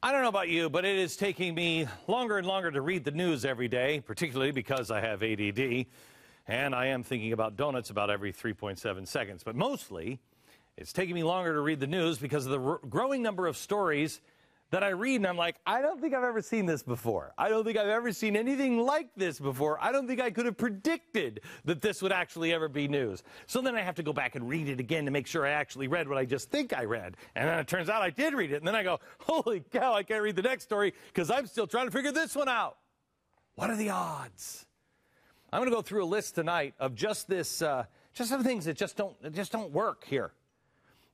I don't know about you, but it is taking me longer and longer to read the news every day, particularly because I have ADD, and I am thinking about donuts about every 3.7 seconds. But mostly, it's taking me longer to read the news because of the growing number of stories that I read, and I'm like, I don't think I've ever seen this before. I don't think I've ever seen anything like this before. I don't think I could have predicted that this would actually ever be news. So then I have to go back and read it again to make sure I actually read what I just think I read. And then it turns out I did read it. And then I go, holy cow, I can't read the next story because I'm still trying to figure this one out. What are the odds? I'm going to go through a list tonight of just some things that just don't work here.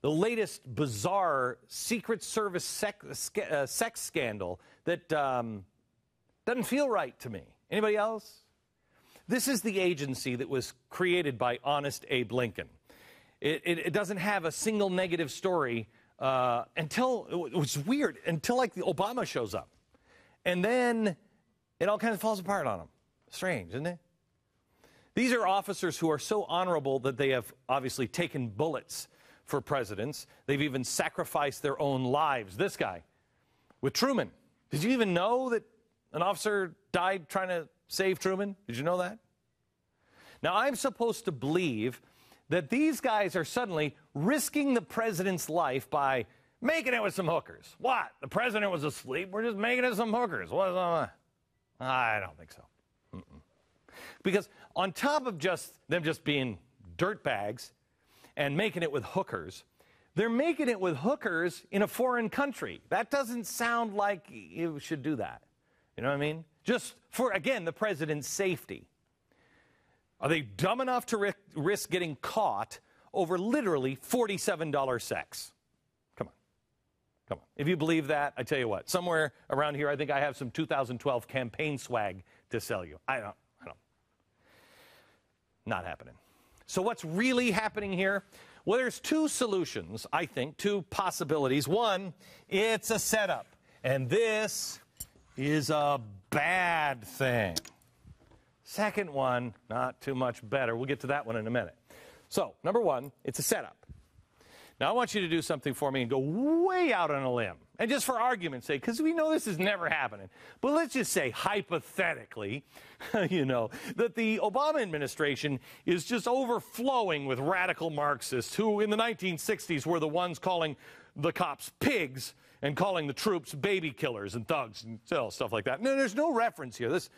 The latest bizarre Secret Service sex scandal that doesn't feel right to me. Anybody else? This is the agency that was created by Honest Abe Lincoln. It doesn't have a single negative story until, it was weird, until like the Obama shows up. And then it all kind of falls apart on him. Strange, isn't it? These are officers who are so honorable that they have obviously taken bullets for presidents. They've even sacrificed their own lives. This guy with Truman. Did you even know that an officer died trying to save Truman? Did you know that? Now, I'm supposed to believe that these guys are suddenly risking the president's life by making it with some hookers. What? The president was asleep? We're just making it with some hookers. What? I don't think so. Because on top of them just being dirtbags and making it with hookers, they're making it with hookers in a foreign country. That doesn't sound like you should do that. You know what I mean? Just for, again, the president's safety. Are they dumb enough to risk getting caught over literally $47 sex? Come on. Come on. If you believe that, I tell you what, somewhere around here, I think I have some 2012 campaign swag to sell you. I don't. Not happening. So what's really happening here? Well, there's two solutions, I think, two possibilities. One, it's a setup. And this is a bad thing. Second one, not too much better. We'll get to that one in a minute. So, number one, it's a setup. Now, I want you to do something for me and go way out on a limb. And just for argument's sake, because we know this is never happening. But let's just say, hypothetically, you know, that the Obama administration is just overflowing with radical Marxists who, in the 1960s, were the ones calling the cops pigs and calling the troops baby killers and thugs and stuff like that. No, there's no reference here. This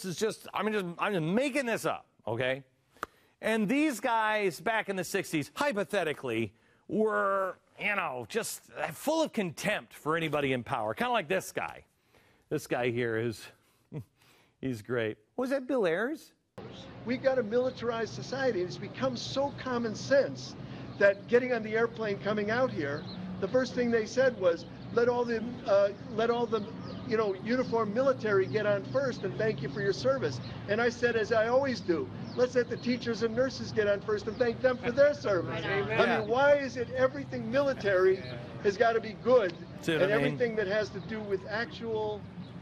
is just, I'm just making this up, okay? And these guys back in the 60s, hypothetically, were, you know, just full of contempt for anybody in power. Kind of like this guy. This guy here he's great. Was that Bill Ayers? We've got a militarized society. It's become so common sense that getting on the airplane coming out here, the first thing they said was, let all the uniformed military get on first and thank you for your service. And I said, as I always do, let's let the teachers and nurses get on first and thank them for their service. I mean, why is it everything military has got to be good and everything that has to do with actual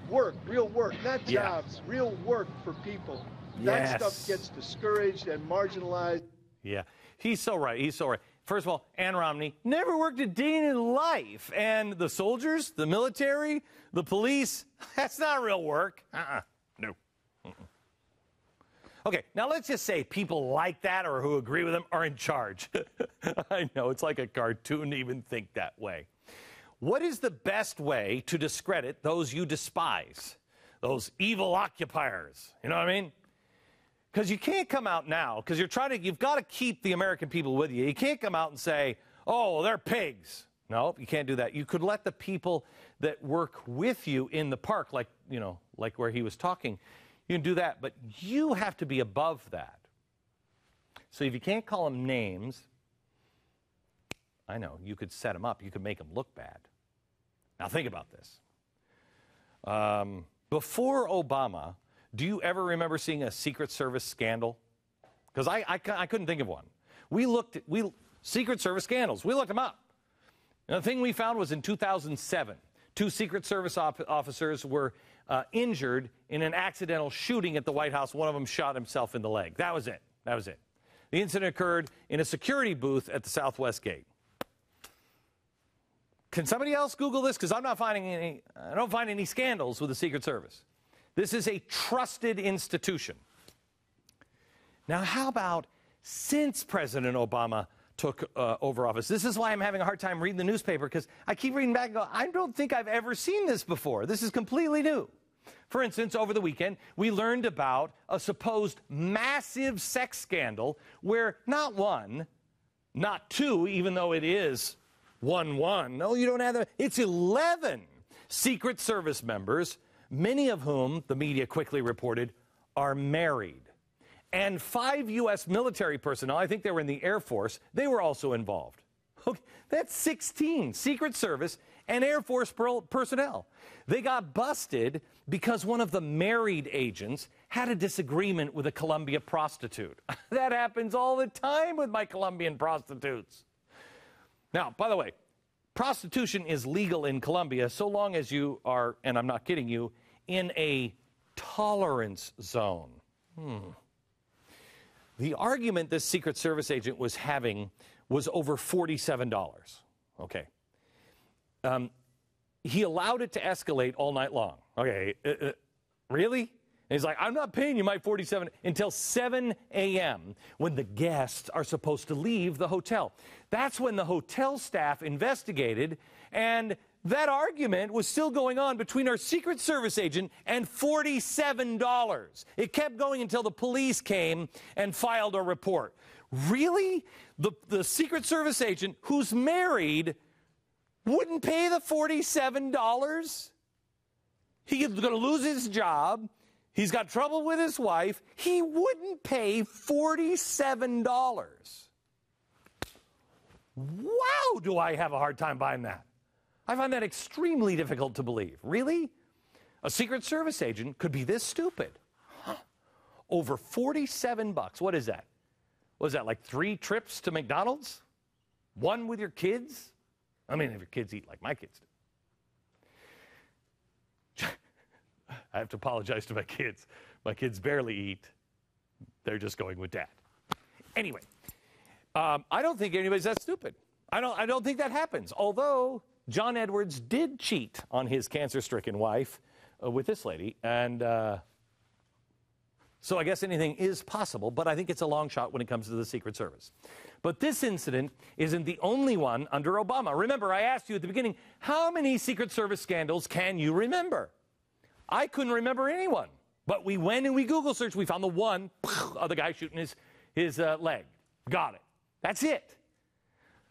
work, real work, not jobs, real work for people? That stuff gets discouraged and marginalized. Yeah, he's so right. He's so right. First of all, Ann Romney never worked a day in his life. And the soldiers, the military, the police, that's not real work. No. Okay, now let's just say people like that or who agree with him are in charge. I know, it's like a cartoon to even think that way. What is the best way to discredit those you despise? Those evil occupiers, you know what I mean? Because you can't come out now, because you've got to keep the American people with you. You can't come out and say, oh, they're pigs. No, you can't do that. You could let the people that work with you in the park, like where he was talking, you can do that, but you have to be above that. So if you can't call them names, I know, you could set them up. You could make them look bad. Now think about this. Before Obama, do you ever remember seeing a Secret Service scandal? Because I couldn't think of one. Secret Service scandals, we looked them up. And the thing we found was in 2007, 2 Secret Service officers were injured in an accidental shooting at the White House. One of them shot himself in the leg. That was it. That was it. The incident occurred in a security booth at the Southwest Gate. Can somebody else Google this? Because I'm not finding any, I don't find any scandals with the Secret Service. This is a trusted institution. Now, how about since President Obama took over office? This is why I'm having a hard time reading the newspaper, because I keep reading back and go, I don't think I've ever seen this before. This is completely new. For instance, over the weekend, we learned about a supposed massive sex scandal where not one, not two, even though it is 1-1. No, you don't have that. It's 11 Secret Service members, many of whom, the media quickly reported, are married. And 5 U.S. military personnel, I think they were in the Air Force, they were also involved. Okay, that's 16 Secret Service and Air Force personnel. They got busted because one of the married agents had a disagreement with a Colombia prostitute. That happens all the time with my Colombian prostitutes. Now, by the way, prostitution is legal in Colombia so long as you are, and I'm not kidding you, in a tolerance zone. The argument this Secret Service agent was having was over $47. Okay. He allowed it to escalate all night long. Okay, really? And he's like, I'm not paying you my $47 until 7 a.m. when the guests are supposed to leave the hotel. That's when the hotel staff investigated, and that argument was still going on between our Secret Service agent and $47. It kept going until the police came and filed a report. Really? The Secret Service agent who's married wouldn't pay the $47? He's going to lose his job. He's got trouble with his wife. He wouldn't pay $47. Wow, do I have a hard time buying that. I find that extremely difficult to believe. Really? A Secret Service agent could be this stupid. Over $47. What is that? What is that, like 3 trips to McDonald's? 1 with your kids? I mean, if your kids eat like my kids do. I have to apologize to my kids. My kids barely eat. They're just going with Dad. Anyway, I don't think anybody's that stupid. I don't think that happens. Although John Edwards did cheat on his cancer-stricken wife with this lady, and so I guess anything is possible, but I think it's a long shot when it comes to the Secret Service. But this incident isn't the only one under Obama. Remember, I asked you at the beginning, how many Secret Service scandals can you remember? I couldn't remember anyone. But we went and we Google searched. We found the one of the guy shooting his leg. Got it. That's it.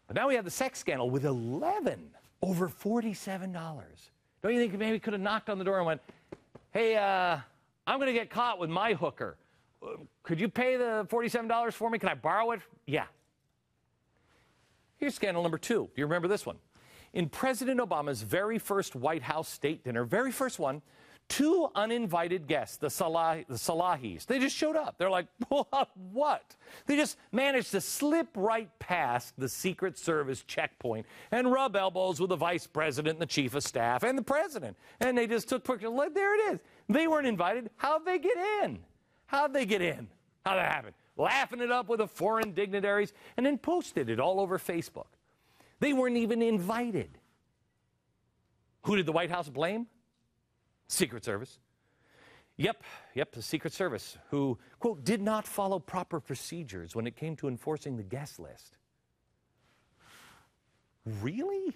But now we have the sex scandal with 11 over $47. Don't you think maybe could have knocked on the door and went, hey, I'm going to get caught with my hooker. Could you pay the $47 for me? Can I borrow it? Yeah. Here's scandal number 2. Do you remember this one? In President Obama's very first White House state dinner, very first one, 2 uninvited guests, the Salahis, they just showed up. They're like, what? They just managed to slip right past the Secret Service checkpoint and rub elbows with the vice president and the chief of staff and the president. And they just took pictures. There it is. They weren't invited. How'd they get in? How'd they get in? How'd that happen? Laughing it up with the foreign dignitaries and then posted it all over Facebook. They weren't even invited. Who did the White House blame? Secret Service. Yep, the Secret Service, who, quote, did not follow proper procedures when it came to enforcing the guest list. Really?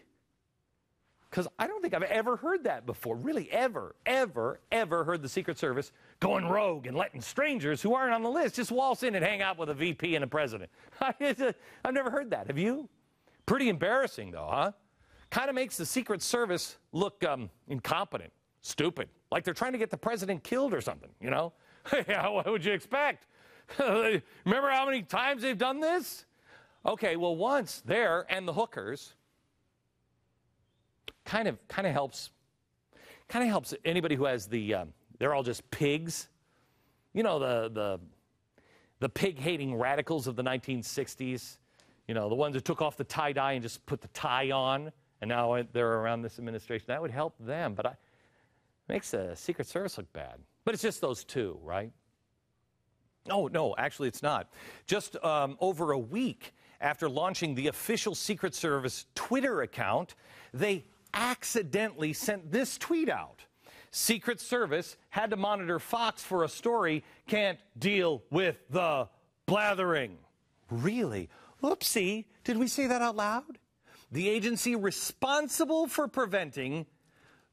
Because I don't think I've ever heard that before. Really, ever heard the Secret Service going rogue and letting strangers who aren't on the list just waltz in and hang out with a VP and a president. I've never heard that. Have you? Pretty embarrassing, though, huh? Kind of makes the Secret Service look incompetent. Stupid. Like they're trying to get the president killed or something, you know? Yeah, what would you expect? Remember how many times they've done this? Okay, well, once there and the hookers kind of helps anybody who has they're all just pigs. You know, the pig-hating radicals of the 1960s. You know, the ones who took off the tie-dye and just put the tie on, and now they're around this administration. That would help them, but makes the Secret Service look bad. But it's just those 2, right? Oh, no, actually it's not. Just over a week after launching the official Secret Service Twitter account, they accidentally sent this tweet out. Secret Service had to monitor Fox for a story, can't deal with the blathering. Really? Oopsie, did we say that out loud? The agency responsible for preventing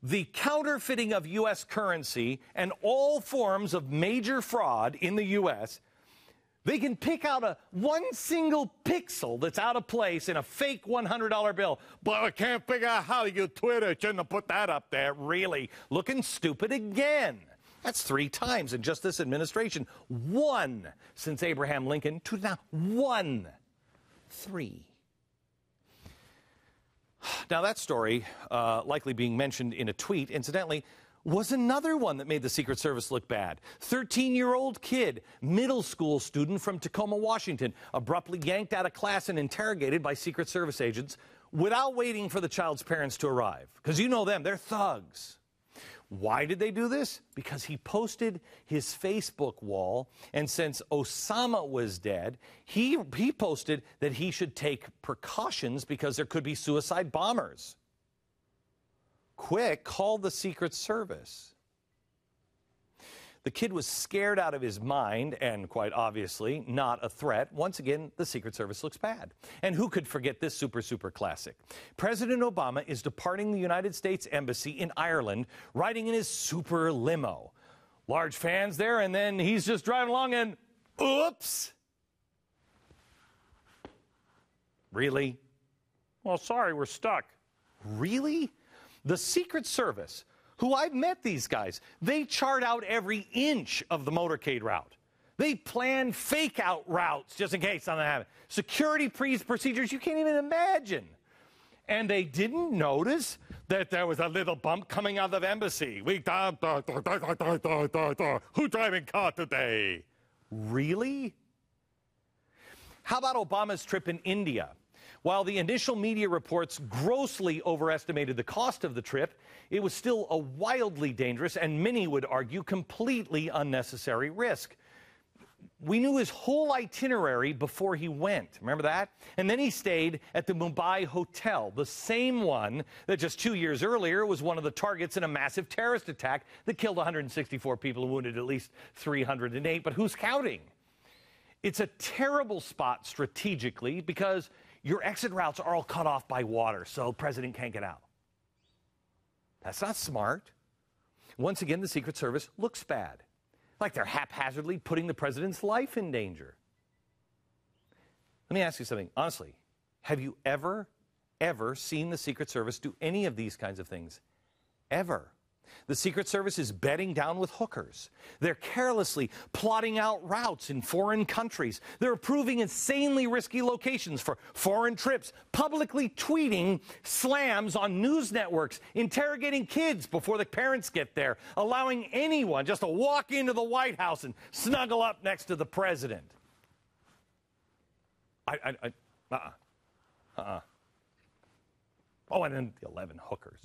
the counterfeiting of U.S. currency and all forms of major fraud in the U.S., they can pick out one single pixel that's out of place in a fake $100 bill. But I can't figure out how you Twitter shouldn't have put that up there. Really? Looking stupid again. That's 3 times in just this administration. 1 since Abraham Lincoln to now 1. 3. Now, that story, likely being mentioned in a tweet, incidentally, was another one that made the Secret Service look bad. 13-year-old kid, middle school student from Tacoma, Washington, abruptly yanked out of class and interrogated by Secret Service agents without waiting for the child's parents to arrive. Because you know them, they're thugs. Why did they do this? Because he posted his Facebook wall, and since Osama was dead, he posted that he should take precautions because there could be suicide bombers. Quick, call the Secret Service. The kid was scared out of his mind and, quite obviously, not a threat. Once again, the Secret Service looks bad. And who could forget this super classic? President Obama is departing the United States Embassy in Ireland, riding in his super limo. Large fans there, and then he's just driving along and, oops! Really? Well, sorry, we're stuck. Really? The Secret Service, who I've met these guys, they chart out every inch of the motorcade route. They plan fake out routes just in case something happens. Security procedures you can't even imagine. And they didn't notice that there was a little bump coming out of the embassy. Who driving car today? Really? How about Obama's trip in India? While the initial media reports grossly overestimated the cost of the trip, it was still a wildly dangerous and many would argue completely unnecessary risk. We knew his whole itinerary before he went. Remember that? And then he stayed at the Mumbai Hotel, the same one that just 2 years earlier was one of the targets in a massive terrorist attack that killed 164 people and wounded at least 308. But who's counting? It's a terrible spot strategically because your exit routes are all cut off by water, so the president can't get out. That's not smart. Once again, the Secret Service looks bad, like they're haphazardly putting the president's life in danger. Let me ask you something. Honestly, have you ever seen the Secret Service do any of these kinds of things? Ever? The Secret Service is bedding down with hookers. They're carelessly plotting out routes in foreign countries. They're approving insanely risky locations for foreign trips, publicly tweeting slams on news networks, interrogating kids before the parents get there, allowing anyone just to walk into the White House and snuggle up next to the president. Oh, and then the 11 hookers.